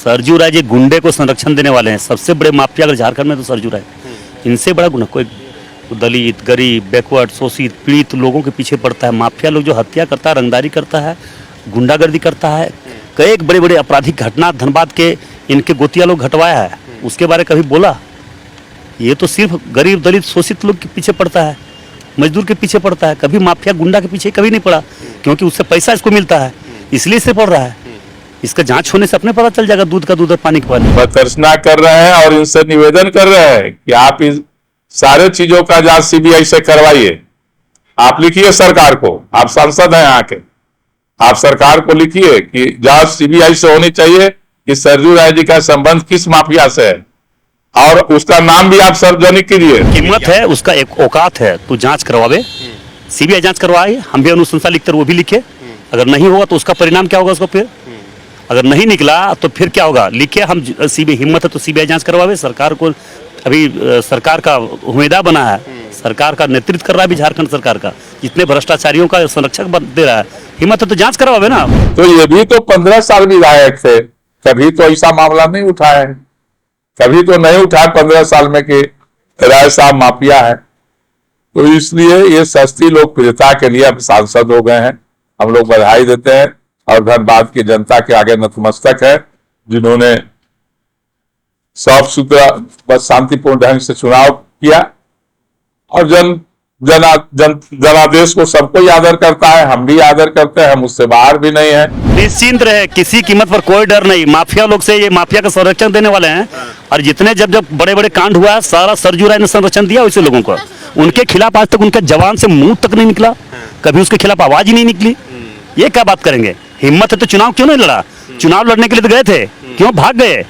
सरजू राय जी गुंडे को संरक्षण देने वाले हैं। सबसे बड़े माफिया अगर झारखंड में तो सरजू राय, इनसे बड़ा गुंडा कोई दलित, गरीब, बैकवर्ड, शोषित, पीड़ित लोगों के पीछे पड़ता है। माफिया लोग जो हत्या करता है, रंगदारी करता है, गुंडागर्दी करता है, कई बड़े बड़े आपराधिक घटना धनबाद के इनके गोतिया लोग घटवाया है, उसके बारे कभी बोला? ये तो सिर्फ गरीब, दलित, शोषित लोग के पीछे पड़ता है, मजदूर के पीछे पड़ता है। कभी माफिया गुंडा के पीछे कभी नहीं पड़ा, क्योंकि उससे पैसा इसको मिलता है, इसलिए से पड़ रहा है। इसका जांच होने से अपने पता चल जाएगा, दूध का दूध और पानी का पानी। प्रदर्शना कर रहे हैं और इनसे निवेदन कर रहे हैं कि आप इस सारे चीजों का जांच सीबीआई से करवाइए। आप लिखिए सरकार को, आप सांसद हैं यहाँ के, आप सरकार को लिखिए कि जांच सीबीआई से होनी चाहिए कि सरजू राय जी का संबंध किस माफिया से है, और उसका नाम भी आप सार्वजनिक कीजिए। कीमत है, उसका एक औकात है, तो जांच करवावे, सीबीआई जांच करवाए। हम भी अनुशंसा लिखते वो भी लिखे। अगर नहीं होगा तो उसका परिणाम क्या होगा उसको, फिर अगर नहीं निकला तो फिर क्या होगा, लिखे हम सीबीआई, हिम्मत है तो सीबीआई जांच करवावे। सरकार को अभी सरकार का उम्मीदवार बना है, सरकार का नेतृत्व कर रहा है भी झारखंड सरकार का, जितने भ्रष्टाचारियों का संरक्षक दे रहा है, हिम्मत है तो जांच करवावे ना। तो ये भी तो 15 साल विधायक थे, कभी तो ऐसा मामला नहीं उठाया है, कभी तो नहीं उठाया 15 साल में कि राय साहब माफिया है। तो इसलिए ये सस्ती लोकप्रियता के लिए अब सांसद हो गए हैं। हम लोग बधाई देते हैं और धनबाद की जनता के आगे नतमस्तक है, जिन्होंने साफ सुथरा बस शांतिपूर्ण ढंग से चुनाव किया। और जनादेश को सबको आदर करता है, हम भी आदर करते हैं, हम उससे बाहर भी नहीं है। निश्चिंत रहे, किसी कीमत पर कोई डर नहीं। माफिया लोग से ये माफिया का संरक्षण देने वाले हैं, और जितने जब बड़े बड़े कांड हुआ सारा सरजू राय ने संरक्षण दिया वैसे लोगों को। उनके खिलाफ आज तक उनके जवान से मुंह तक नहीं निकला, कभी उसके खिलाफ आवाज ही नहीं निकली। ये क्या बात करेंगे? हिम्मत है तो चुनाव क्यों नहीं लड़ा? चुनाव लड़ने के लिए तो गए थे, क्यों भाग गए?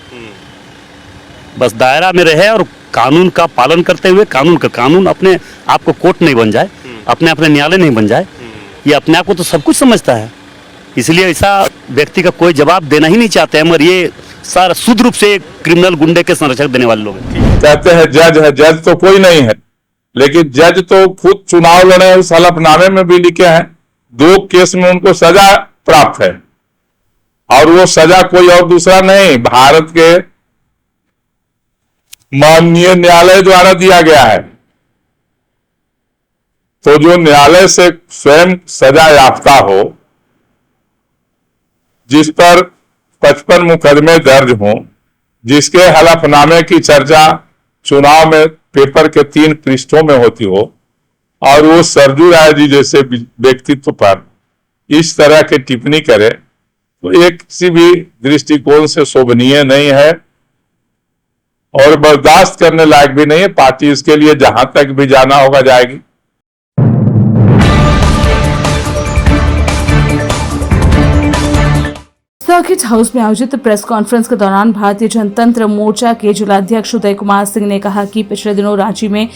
बस दायरा में रहे और कानून का पालन करते हुए, कानून अपने आप को कोर्ट नहीं बन जाए, अपने न्यायालय नहीं बन जाए। ये अपने आप को तो सब कुछ समझता है, इसलिए ऐसा व्यक्ति का कोई जवाब देना ही नहीं चाहते हैं। मगर ये सारा शुद्ध रूप से क्रिमिनल गुंडे के संरक्षक देने वाले लोग हैं। कहते हैं जज है, जज तो कोई नहीं है, लेकिन जज तो खुद चुनाव लड़े, उस हलफनामे में भी लिखे हैं 2 केस में उनको सजा प्राप्त है, और वो सजा कोई और दूसरा नहीं, भारत के माननीय न्यायालय द्वारा दिया गया है। तो जो न्यायालय से स्वयं सजा याफ्ता हो, जिस पर 55 मुकदमे दर्ज हों, जिसके हलफनामे की चर्चा चुनाव में पेपर के 3 पृष्ठों में होती हो, और वो सरजू राय जी जैसे व्यक्तित्व पर इस तरह की टिप्पणी करे, तो एक किसी भी दृष्टिकोण से शोभनीय नहीं है और बर्दाश्त करने लायक भी नहीं है। पार्टी इसके लिए जहां तक भी जाना होगा जाएगी। सर्किट हाउस में आयोजित प्रेस कॉन्फ्रेंस के दौरान भारतीय जनतंत्र मोर्चा के जिलाध्यक्ष उदय कुमार सिंह ने कहा कि पिछले दिनों रांची में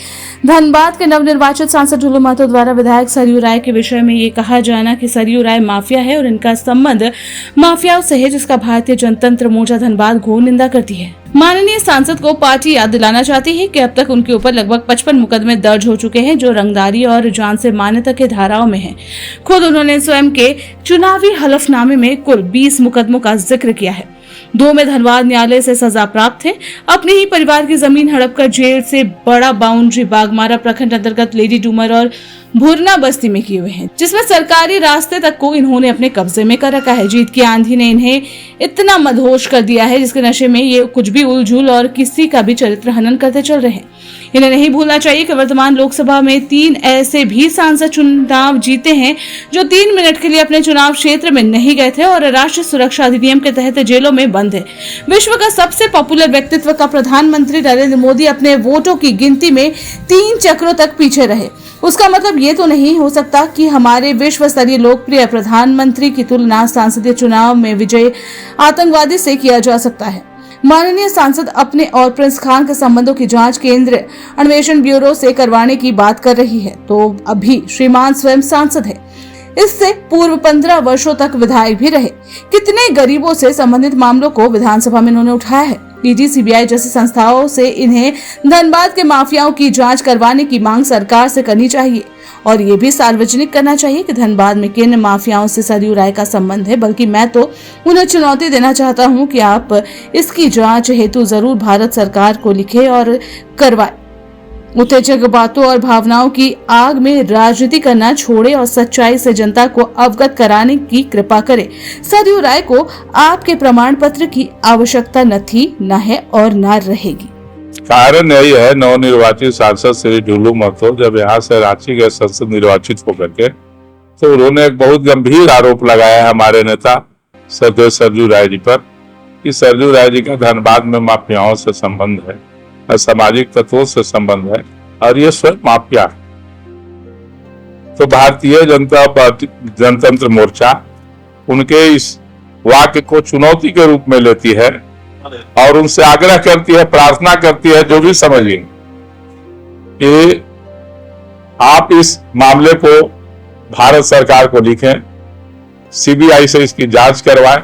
धनबाद के नवनिर्वाचित सांसद ढुल्लू महतो द्वारा विधायक सरयू राय के विषय में ये कहा जाना कि सरयू राय माफिया है और इनका संबंध माफियाओं से है, जिसका भारतीय जनतंत्र मोर्चा धनबाद घोर निंदा करती है। माननीय सांसद को पार्टी याद दिलाना चाहती है कि अब तक उनके ऊपर लगभग 55 मुकदमे दर्ज हो चुके हैं, जो रंगदारी और जान से मान्यता के धाराओं में हैं। खुद उन्होंने स्वयं के चुनावी हलफनामे में कुल 20 मुकदमों का जिक्र किया है। 2 में धनबाद न्यायालय से सजा प्राप्त थे। अपने ही परिवार की जमीन हड़प कर जेल से बड़ा बाउंड्री बागमारा प्रखंड अंतर्गत लेडी डूमर और भुरना बस्ती में किए हुए हैं, जिसमें सरकारी रास्ते तक को इन्होंने अपने कब्जे में कर रखा है। जीत की आंधी ने इन्हें इतना मदहोश कर दिया है, जिसके नशे में ये कुछ भी उलझुल और किसी का भी चरित्र हनन करते चल रहे हैं। इन्हें नहीं भूलना चाहिए कि वर्तमान लोकसभा में 3 ऐसे भी सांसद चुनाव जीते हैं जो 3 मिनट के लिए अपने चुनाव क्षेत्र में नहीं गए थे और राष्ट्रीय सुरक्षा अधिनियम के तहत जेलों में बंद है। विश्व का सबसे पॉपुलर व्यक्तित्व का प्रधानमंत्री नरेंद्र मोदी अपने वोटों की गिनती में 3 चक्रों तक पीछे रहे। उसका मतलब ये तो नहीं हो सकता कि हमारे विश्व स्तरीय लोकप्रिय प्रधानमंत्री की तुलना संसदीय चुनाव में विजयी आतंकवादी से किया जा सकता है। माननीय सांसद अपने और प्रिंस खान के संबंधों की जांच केंद्रीय अन्वेषण ब्यूरो से करवाने की बात कर रही है, तो अभी श्रीमान स्वयं सांसद है। इससे पूर्व 15 वर्षों तक विधायक भी रहे। कितने गरीबों से संबंधित मामलों को विधानसभा में इन्होंने उठाया है। ईडी, सीबीआई जैसी संस्थाओं से इन्हें धनबाद के माफियाओं की जांच करवाने की मांग सरकार से करनी चाहिए और ये भी सार्वजनिक करना चाहिए कि धनबाद में किन माफियाओं से सरयू राय का संबंध है। बल्कि मैं तो उन्हें चुनौती देना चाहता हूं कि आप इसकी जांच हेतु जरूर भारत सरकार को लिखे और करवाए। उत्तेजक बातों और भावनाओं की आग में राजनीति करना छोड़े और सच्चाई से जनता को अवगत कराने की कृपा करे। सरयू राय को आपके प्रमाण पत्र की आवश्यकता न थी, न है और न रहेगी। कारण यही है, नवनिर्वाचित सांसद श्री ढुलू महतो जब यहाँ से रांची गए संसद निर्वाचित होकर के, तो उन्होंने एक बहुत गंभीर आरोप लगाया हमारे नेता सदैव सरयू राय जी पर कि सरयू राय जी का धनबाद में माफियाओं से संबंध है, असामाजिक तत्वों से संबंध है और ये स्वयं माफिया है। तो भारतीय जनता पार्टी जनतंत्र मोर्चा उनके इस वाक्य को चुनौती के रूप में लेती है और उनसे आग्रह करती है, प्रार्थना करती है, जो भी समझिए, कि आप इस मामले को भारत सरकार को लिखें, सीबीआई से इसकी जांच करवाएं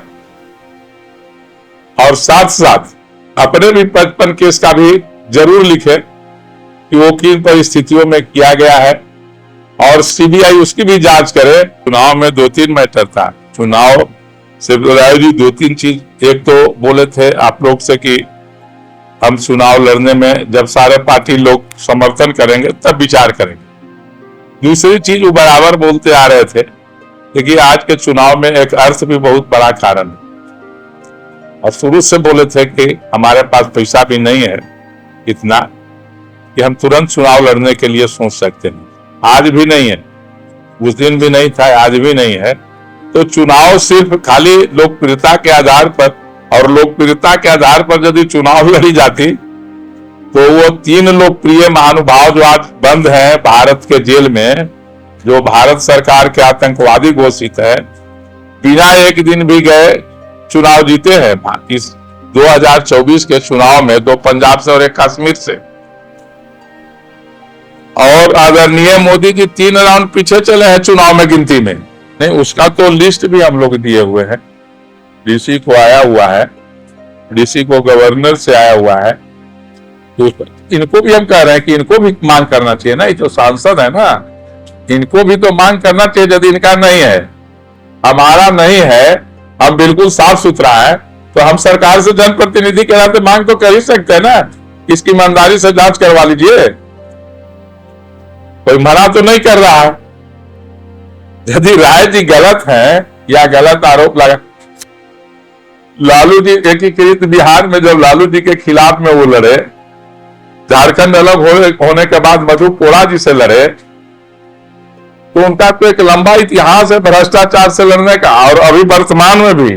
और साथ साथ अपने भी 55 केस का भी जरूर लिखे कि वो किन परिस्थितियों में किया गया है और सीबीआई उसकी भी जांच करे। चुनाव में 2-3 मैटर था। चुनाव से राय जी 2-3 चीज, एक तो बोले थे आप लोग से कि हम चुनाव लड़ने में जब सारे पार्टी लोग समर्थन करेंगे तब विचार करेंगे। दूसरी चीज वो बराबर बोलते आ रहे थे कि आज के चुनाव में एक अर्थ भी बहुत बड़ा कारण है और शुरू से बोले थे कि हमारे पास पैसा भी नहीं है इतना कि हम तुरंत चुनाव लड़ने के लिए सोच सकते हैं। आज भी नहीं है, उस दिन भी नहीं था, आज भी नहीं है। तो चुनाव सिर्फ खाली लोकप्रियता के आधार पर, और लोकप्रियता के आधार पर यदि चुनाव लड़ी जाती तो वो 3 लोकप्रिय महानुभाव जो आज बंद हैं भारत के जेल में, जो भारत सरकार के आतंकवादी घोषित है, बिना एक दिन भी गए चुनाव जीते हैं। इस 2024 के चुनाव में 2 पंजाब से और 1 कश्मीर से। और आदरणीय मोदी जी 3 राउंड पीछे चले हैं चुनाव में गिनती में। नहीं, उसका तो लिस्ट भी हम लोग दिए हुए हैं, डीसी को आया हुआ है, डीसी को गवर्नर से आया हुआ है। तो इनको भी हम कह रहे हैं कि इनको भी मांग करना चाहिए ना, ये जो सांसद है ना, इनको भी तो मांग करना चाहिए। यदि इनका नहीं है, हमारा नहीं है, हम बिल्कुल साफ सुथरा है, तो हम सरकार से जनप्रतिनिधि के नाते मांग तो कर ही सकते हैं ना, इसकी ईमानदारी से जांच करवा लीजिए। कोई मना तो नहीं कर रहा है। यदि राय जी गलत है या गलत आरोप लगा, लालू जी एकीकृत बिहार में जब लालू जी के खिलाफ में वो लड़े, झारखंड अलग होने के बाद मधु कोड़ा जी से लड़े, तो उनका तो एक लंबा इतिहास है भ्रष्टाचार से लड़ने का। और अभी वर्तमान में भी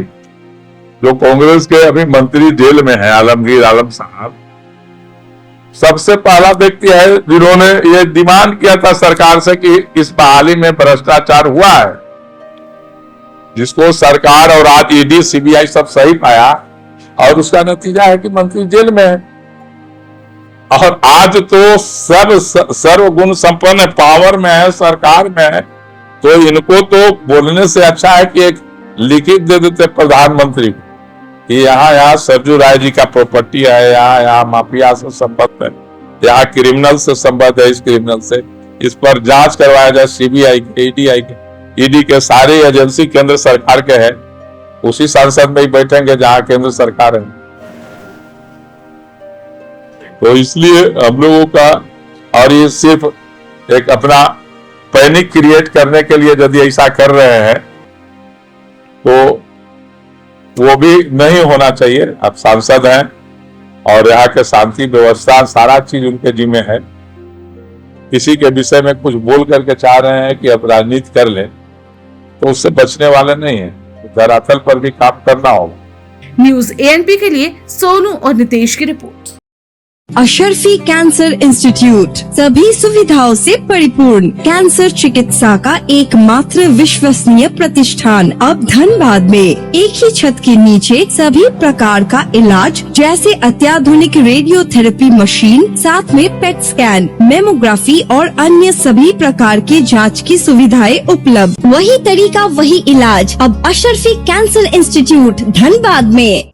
जो कांग्रेस के अभी मंत्री जेल में है, आलमगीर आलम साहब, सबसे पहला व्यक्ति है जिन्होंने ये डिमांड किया था सरकार से कि इस बहाली में भ्रष्टाचार हुआ है, जिसको सरकार और आज ईडी सीबीआई सब सही पाया और उसका नतीजा है कि मंत्री जेल में है। और आज तो सर्वगुण संपन्न पावर में है, सरकार में है, तो इनको तो बोलने से अच्छा है कि एक लिखित दे देते प्रधानमंत्री को कि यहाँ सरयू राय जी का प्रॉपर्टी है, यहाँ माफिया से संबंध है, यहाँ क्रिमिनल से संबंध है, इस क्रिमिनल से, इस पर जांच करवाया जाए। सीबीआई के, ईडी के सारे एजेंसी केंद्र सरकार के हैं, उसी संसद में ही बैठेंगे जहां केंद्र सरकार है। तो इसलिए हम लोगों का, और ये सिर्फ एक अपना पैनिक क्रिएट करने के लिए यदि ऐसा कर रहे हैं तो वो भी नहीं होना चाहिए। अब सांसद हैं और यहाँ के शांति व्यवस्था सारा चीज उनके जिम्मे है। किसी के विषय में कुछ बोल करके चाह रहे हैं कि अब राजनीति कर ले, तो उससे बचने वाले नहीं है, धरातल पर भी काम करना होगा। न्यूज़ एएनपी के लिए सोनू और नितेश की रिपोर्ट। अशरफी कैंसर इंस्टीट्यूट सभी सुविधाओं से परिपूर्ण कैंसर चिकित्सा का एकमात्र विश्वसनीय प्रतिष्ठान अब धनबाद में। एक ही छत के नीचे सभी प्रकार का इलाज जैसे अत्याधुनिक रेडियोथेरेपी मशीन, साथ में पेट स्कैन, मेमोग्राफी और अन्य सभी प्रकार के जांच की सुविधाएं उपलब्ध। वही तरीका वही इलाज अब अशरफी कैंसर इंस्टीट्यूट धनबाद में।